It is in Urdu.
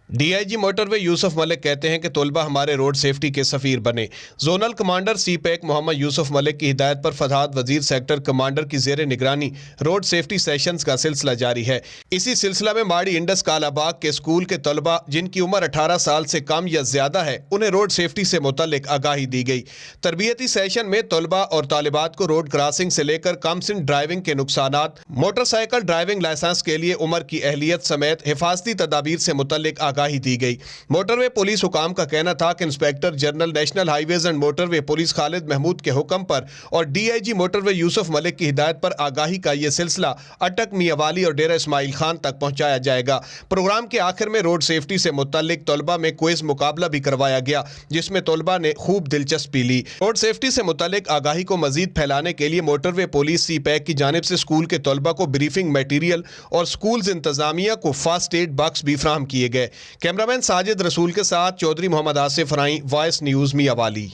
ڈی آئی جی موٹروے یوسف ملک کہتے ہیں کہ طلبہ ہمارے روڈ سیفٹی کے سفیر بنے۔ زونل کمانڈر سی پیک محمد یوسف ملک کی ہدایت پر فہد وزیر سیکٹر کمانڈر کی زیر نگرانی روڈ سیفٹی سیشنز کا سلسلہ جاری ہے۔ اسی سلسلہ میں ماڑی انڈس کالا باغ کے اسکول کے طلبہ جن کی عمر 18 سال سے کم یا زیادہ ہے انہیں روڈ سیفٹی سے متعلق آگاہی دی گئی۔ تربیتی سیشن میں طلبہ اور طالبات کو روڈ کراسنگ سے لے کر کم سن ڈرائیونگ کے نقصانات، موٹر سائیکل ڈرائیونگ لائسنس کے لیے عمر کی اہلیت سمیت حفاظتی تدابیر سے متعلق آگاہی دی گئی۔ موٹر وے پولیس حکام کا کہنا تھا کہ inspector general national highways and motorway police Khalid Mahmood کے حکم پر اور ڈی آئی جی موٹر وے یوسف ملک کی ہدایت پر آگاہی کا یہ سلسلہ اٹک میاں والی اور ڈیرہ اسماعیل خان تک پہنچایا جائے گا۔ پروگرام کے آخر میں روڈ سیفٹی سے متعلق طلبہ میں کوئز مقابلہ بھی کروایا گیا جس میں طلبہ نے خوب دلچسپی لی۔ روڈ سیفٹی سے متعلق آگاہی کو مزید پھیلانے کے لیے موٹر وے پولیس سی پیک کی جانب سے اسکول کے طلبہ کو بریفنگ میٹیریل اور اسکولز انتظامیہ کو فاسٹ ایڈ باکس بھی فراہم کیے گئے۔ کیمرامین ساجد رسول کے ساتھ چودھری محمد آصف رائیں، وائس نیوز میاں والی۔